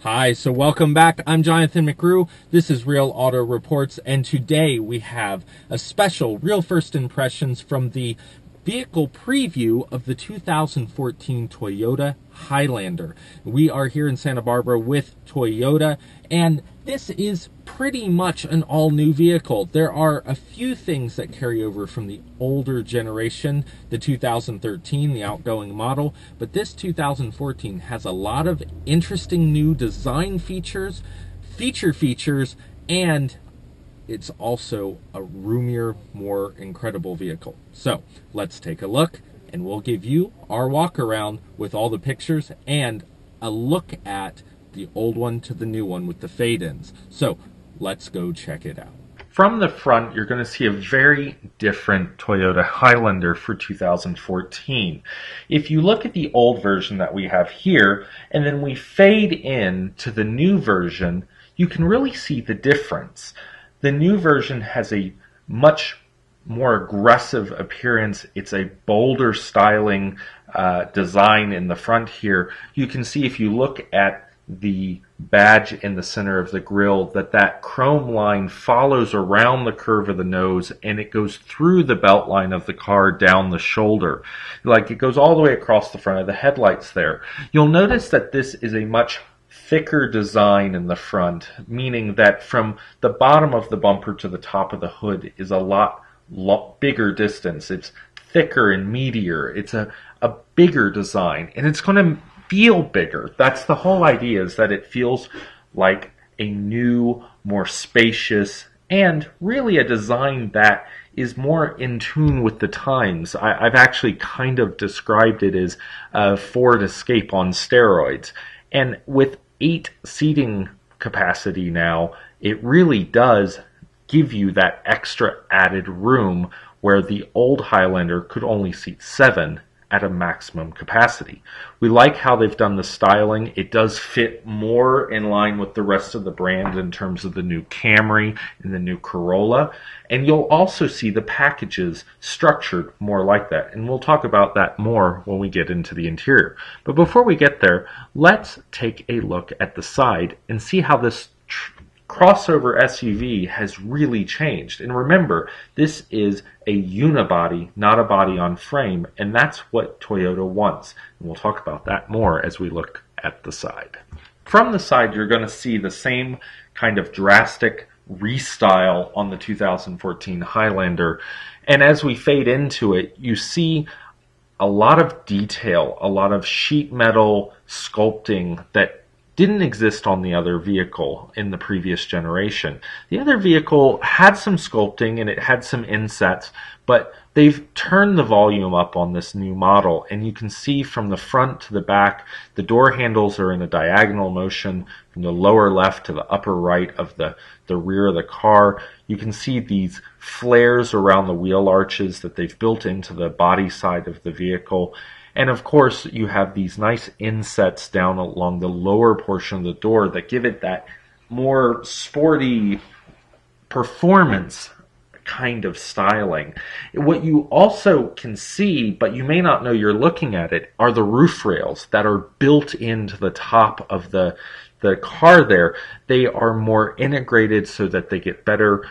Hi, so welcome back. I'm Jonathan McGrew. This is Real Auto Reports, and today we have a special Real First Impressions from the vehicle preview of the 2014 Toyota Highlander. We are here in Santa Barbara with Toyota, and this is pretty much an all-new vehicle. There are a few things that carry over from the older generation, the 2013, the outgoing model, but this 2014 has a lot of interesting new design features, and it's also a roomier, more incredible vehicle. So let's take a look, and we'll give you our walk around with all the pictures and a look at the old one to the new one with the fade-ins. So let's go check it out. From the front, you're going to see a very different Toyota Highlander for 2014. If you look at the old version that we have here, and then we fade in to the new version, you can really see the difference. The new version has a much more aggressive appearance. It's a bolder styling design in the front here. You can see if you look at the badge in the center of the grille that chrome line follows around the curve of the nose, and it goes through the belt line of the car down the shoulder. Like, it goes all the way across the front of the headlights there. You'll notice that this is a much thicker design in the front, meaning that from the bottom of the bumper to the top of the hood is a lot bigger distance. It's thicker and meatier. It's a bigger design, and it's going to feel bigger. That's the whole idea, is that it feels like a new, more spacious, and really a design that is more in tune with the times. I've actually kind of described it as a Ford Escape on steroids. And with 8 seating capacity now, it really does give you that extra added room where the old Highlander could only seat 7 at a maximum capacity. We like how they've done the styling. It does fit more in line with the rest of the brand in terms of the new Camry and the new Corolla. And you'll also see the packages structured more like that. And we'll talk about that more when we get into the interior. But before we get there, let's take a look at the side and see how this crossover SUV has really changed. And remember, this is a unibody, not a body on frame, and that's what Toyota wants. And we'll talk about that more as we look at the side. From the side, you're going to see the same kind of drastic restyle on the 2014 Highlander. And as we fade into it, you see a lot of detail, a lot of sheet metal sculpting that didn't exist on the other vehicle in the previous generation. The other vehicle had some sculpting and it had some insets, but they've turned the volume up on this new model, and you can see from the front to the back, the door handles are in a diagonal motion from the lower left to the upper right of the rear of the car. You can see these flares around the wheel arches that they've built into the body side of the vehicle. And of course, you have these nice insets down along the lower portion of the door that give it that more sporty performance kind of styling. What you also can see, but you may not know you're looking at it, are the roof rails that are built into the top of the car there. They are more integrated so that they get better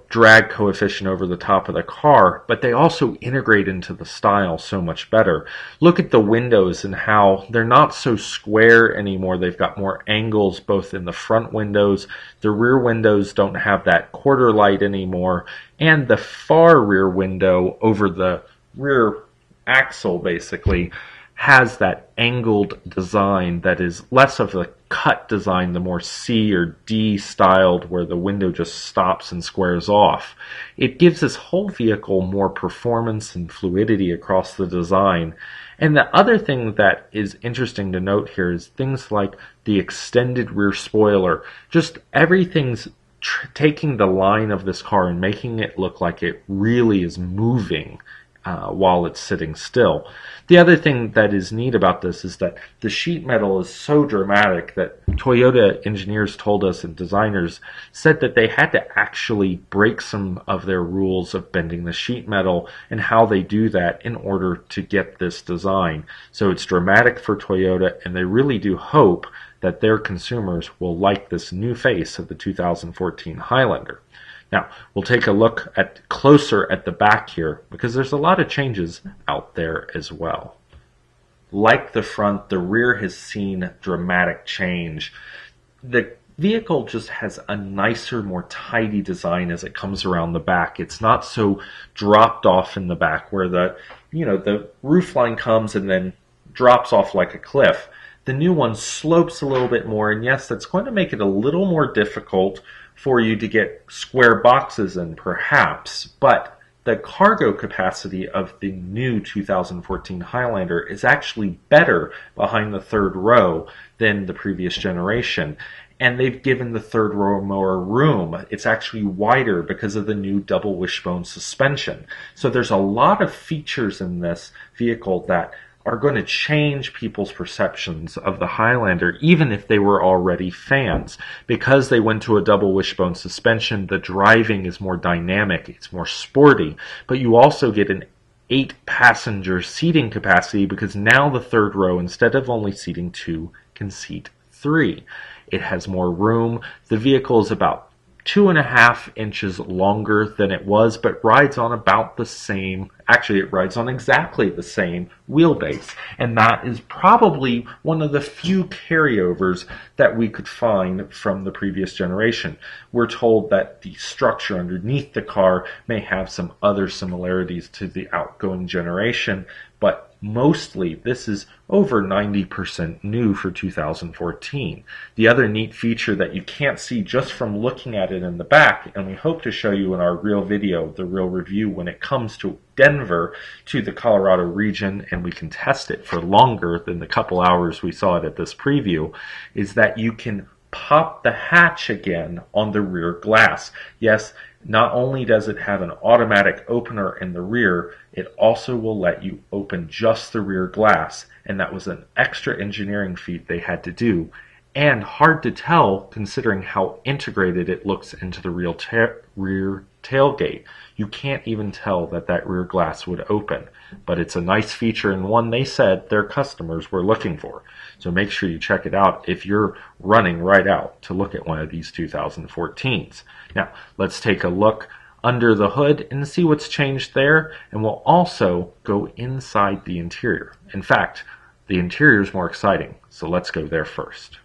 drag coefficient over the top of the car, but they also integrate into the style so much better. Look at the windows and how they're not so square anymore. They've got more angles both in the front windows. The rear windows don't have that quarter light anymore, and the far rear window over the rear axle basically has that angled design that is less of a cut design, the more C or D styled where the window just stops and squares off. It gives this whole vehicle more performance and fluidity across the design. And the other thing that is interesting to note here is things like the extended rear spoiler. Just everything's taking the line of this car and making it look like it really is moving while it's sitting still. The other thing that is neat about this is that the sheet metal is so dramatic that Toyota engineers told us, and designers said that they had to actually break some of their rules of bending the sheet metal and how they do that in order to get this design. So it's dramatic for Toyota, and they really do hope that their consumers will like this new face of the 2014 Highlander. Now, we'll take a look closer at the back here because there's a lot of changes out there as well. Like the front, the rear has seen dramatic change. The vehicle just has a nicer, more tidy design as it comes around the back. It's not so dropped off in the back where the roofline comes and then drops off like a cliff. The new one slopes a little bit more, and yes, that's going to make it a little more difficult for you to get square boxes in, perhaps, but the cargo capacity of the new 2014 Highlander is actually better behind the third row than the previous generation. And they've given the third row more room. It's actually wider because of the new double wishbone suspension. So there's a lot of features in this vehicle that are going to change people's perceptions of the Highlander, even if they were already fans. Because they went to a double wishbone suspension, the driving is more dynamic, it's more sporty, but you also get an 8-passenger seating capacity because now the third row, instead of only seating 2, can seat 3. It has more room. The vehicle is about 2.5 inches longer than it was, but rides on about the same, actually it rides on exactly the same wheelbase. And that is probably one of the few carryovers that we could find from the previous generation. We're told that the structure underneath the car may have some other similarities to the outgoing generation, but mostly this is over 90% new for 2014. The other neat feature that you can't see just from looking at it in the back, and we hope to show you in our real video, the real review, when it comes to Denver to the Colorado region, and we can test it for longer than the couple hours we saw it at this preview, is that you can pop the hatch again on the rear glass. Yes, not only does it have an automatic opener in the rear, it also will let you open just the rear glass, and that was an extra engineering feat they had to do, and hard to tell considering how integrated it looks into the rear tailgate. You can't even tell that rear glass would open, but it's a nice feature and one they said their customers were looking for. So make sure you check it out if you're running right out to look at one of these 2014s. Now, let's take a look under the hood and see what's changed there, and we'll also go inside the interior. In fact, the interior is more exciting, so let's go there first.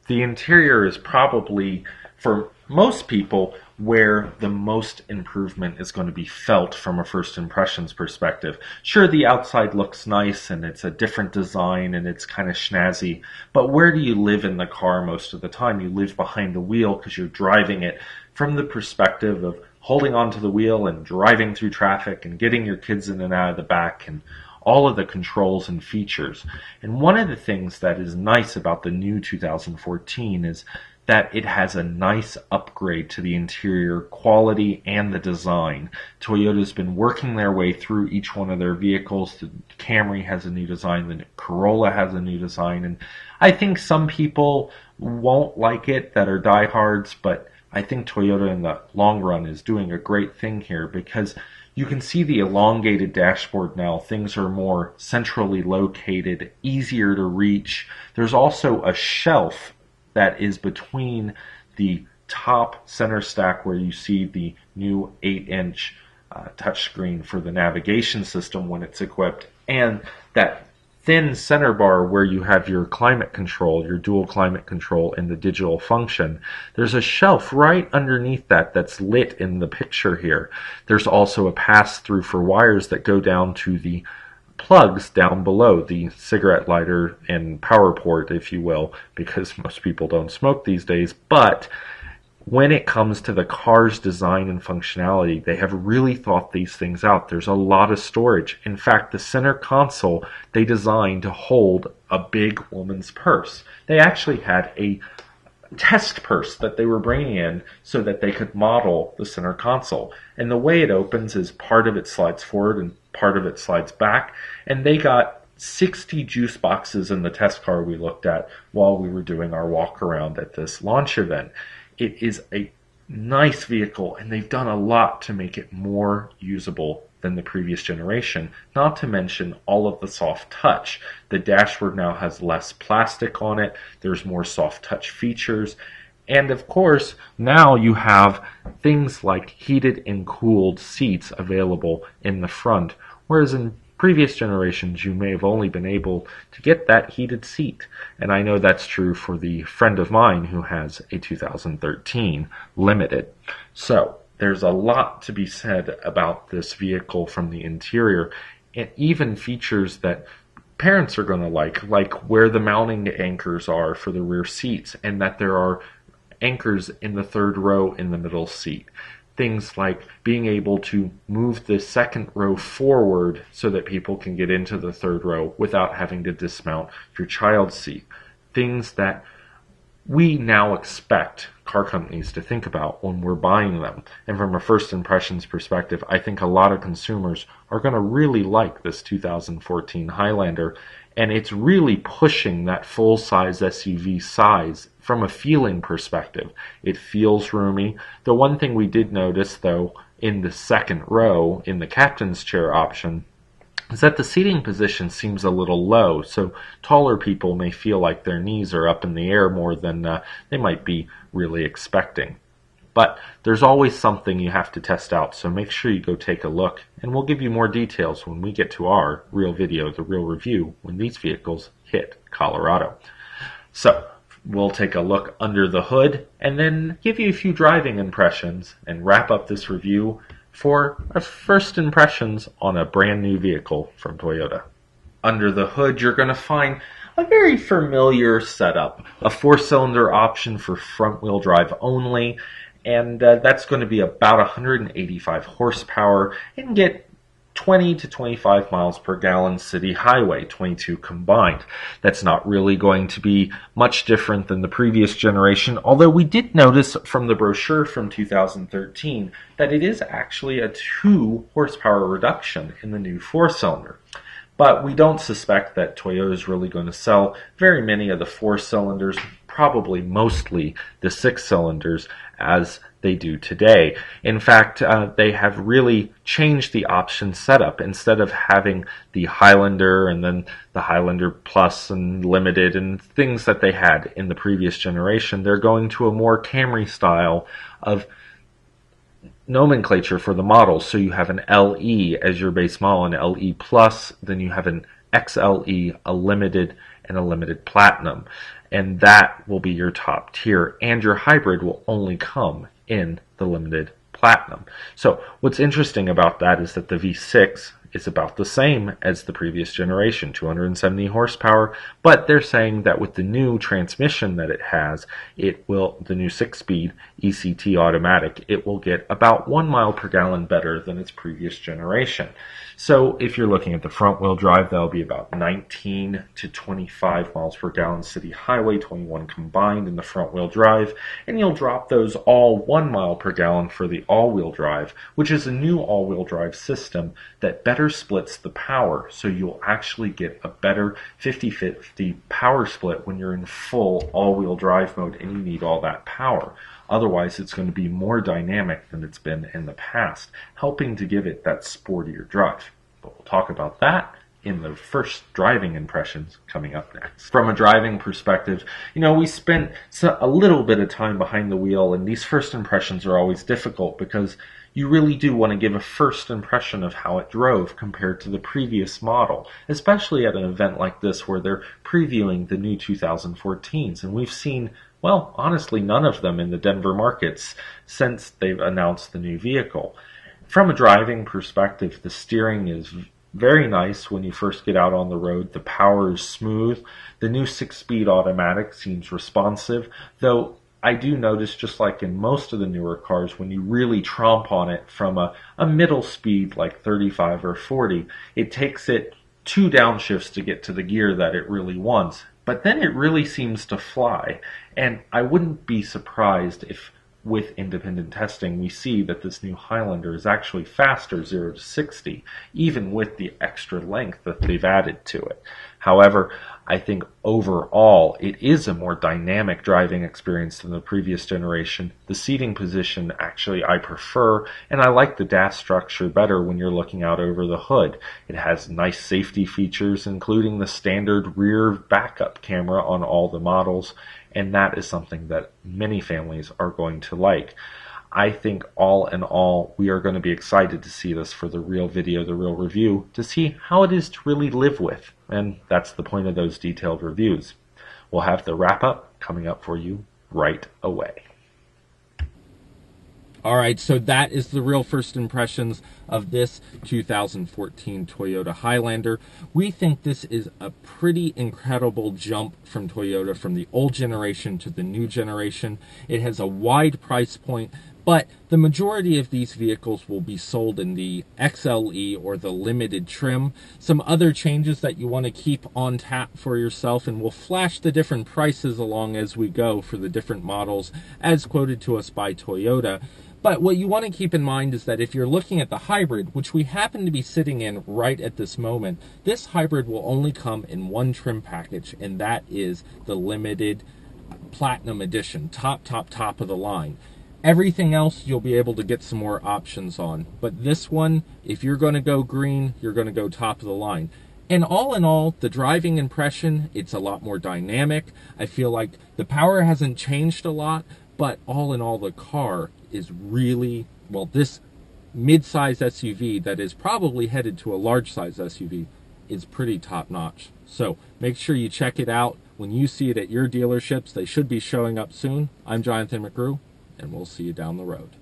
The interior is probably, for most people, where the most improvement is going to be felt from a first impressions perspective. Sure, the outside looks nice and it's a different design and it's kind of snazzy, but where do you live in the car most of the time? You live behind the wheel because you're driving it from the perspective of holding onto the wheel and driving through traffic and getting your kids in and out of the back and all of the controls and features. And one of the things that is nice about the new 2014 is that it has a nice upgrade to the interior quality and the design. Toyota's been working their way through each one of their vehicles. The Camry has a new design, the Corolla has a new design, and I think some people won't like it that are diehards, but I think Toyota in the long run is doing a great thing here because you can see the elongated dashboard now. Things are more centrally located, easier to reach. There's also a shelf that is between the top center stack where you see the new 8-inch touchscreen for the navigation system when it's equipped, and that thin center bar where you have your climate control, your dual climate control, and the digital function. There's a shelf right underneath that that's lit in the picture here. There's also a pass-through for wires that go down to the plugs down below, the cigarette lighter and power port, if you will, because most people don't smoke these days. But when it comes to the car's design and functionality, they have really thought these things out. There's a lot of storage. In fact, the center console they designed to hold a big woman's purse. They actually had a test purse that they were bringing in so that they could model the center console. And the way it opens is part of it slides forward and part of it slides back. And they got 60 juice boxes in the test car we looked at while we were doing our walk around at this launch event. It is a nice vehicle, and they've done a lot to make it more usable than the previous generation, not to mention all of the soft touch. The dashboard now has less plastic on it, there's more soft touch features, and of course now you have things like heated and cooled seats available in the front, whereas in previous generations you may have only been able to get that heated seat. And I know that's true for the friend of mine who has a 2013 Limited. So there's a lot to be said about this vehicle from the interior, and even features that parents are going to like where the mounting anchors are for the rear seats, and that there are anchors in the third row in the middle seat. Things like being able to move the second row forward so that people can get into the third row without having to dismount your child's seat. Things that we now expect car companies to think about when we're buying them. And from a first impressions perspective, I think a lot of consumers are going to really like this 2014 Highlander, and it's really pushing that full-size SUV size from a feeling perspective. It feels roomy. The one thing we did notice, though, in the second row, in the captain's chair option, is that the seating position seems a little low, so taller people may feel like their knees are up in the air more than they might be really expecting. But there's always something you have to test out, so make sure you go take a look, and we'll give you more details when we get to our real video, the real review, when these vehicles hit Colorado. So we'll take a look under the hood, and then give you a few driving impressions, and wrap up this review for our first impressions on a brand new vehicle from Toyota. Under the hood, you're going to find a very familiar setup, a 4-cylinder option for front-wheel drive only, and that's going to be about 185 horsepower and get 20 to 25 miles per gallon city highway, 22 combined. That's not really going to be much different than the previous generation, although we did notice from the brochure from 2013 that it is actually a 2 horsepower reduction in the new 4-cylinder. But we don't suspect that Toyota is really going to sell very many of the 4-cylinders, probably mostly the 6-cylinders, as they do today. In fact, they have really changed the option setup. Instead of having the Highlander and then the Highlander Plus and Limited and things that they had in the previous generation, they're going to a more Camry style of nomenclature for the models. So you have an LE as your base model, an LE Plus, then you have an XLE, a Limited, and a Limited Platinum. And that will be your top tier, and your hybrid will only come in the Limited Platinum. So what's interesting about that is that the V6 is about the same as the previous generation, 270 horsepower, but they're saying that with the new transmission that it has, it will, the new 6-speed ECT automatic, it will get about 1 mile per gallon better than its previous generation. So if you're looking at the front-wheel drive, that'll be about 19 to 25 miles per gallon city highway, 21 combined in the front-wheel drive, and you'll drop those all 1 mile per gallon for the all-wheel drive, which is a new all-wheel drive system that better splits the power, so you'll actually get a better 50-50 power split when you're in full all-wheel drive mode and you need all that power. Otherwise, it's going to be more dynamic than it's been in the past, helping to give it that sportier drive. But we'll talk about that in the first driving impressions coming up next. From a driving perspective, we spent a little bit of time behind the wheel, and these first impressions are always difficult because you really do want to give a first impression of how it drove compared to the previous model, especially at an event like this where they're previewing the new 2014s, and we've seen, well, honestly, none of them in the Denver markets since they've announced the new vehicle. From a driving perspective, the steering is very nice when you first get out on the road. The power is smooth. The new 6-speed automatic seems responsive, though I do notice, just like in most of the newer cars, when you really tromp on it from a middle speed like 35 or 40, it takes it 2 downshifts to get to the gear that it really wants. but then it really seems to fly. And I wouldn't be surprised if with independent testing we see that this new Highlander is actually faster 0 to 60, even with the extra length that they've added to it. However, I think overall it is a more dynamic driving experience than the previous generation. The seating position actually I prefer, and I like the dash structure better when you're looking out over the hood. It has nice safety features, including the standard rear backup camera on all the models, and that is something that many families are going to like. I think all in all, we are going to be excited to see this for the real video, the real review, to see how it is to really live with. And that's the point of those detailed reviews. We'll have the wrap-up coming up for you right away. All right, so that is the real first impressions of this 2014 Toyota Highlander. We think this is a pretty incredible jump from Toyota from the old generation to the new generation. It has a wide price point, but the majority of these vehicles will be sold in the XLE or the limited trim. Some other changes that you want to keep on tap for yourself, and we'll flash the different prices along as we go for the different models as quoted to us by Toyota. But what you want to keep in mind is that if you're looking at the hybrid, which we happen to be sitting in right at this moment, this hybrid will only come in one trim package, and that is the limited Platinum Edition, top of the line. Everything else you'll be able to get some more options on. But this one, if you're going to go green, you're going to go top of the line. And all in all, the driving impression, it's a lot more dynamic. I feel like the power hasn't changed a lot, but all in all, the car is really, well, this mid-size SUV that is probably headed to a large-size SUV is pretty top-notch. So make sure you check it out. When you see it at your dealerships, they should be showing up soon. I'm Jonathan McGrew, and we'll see you down the road.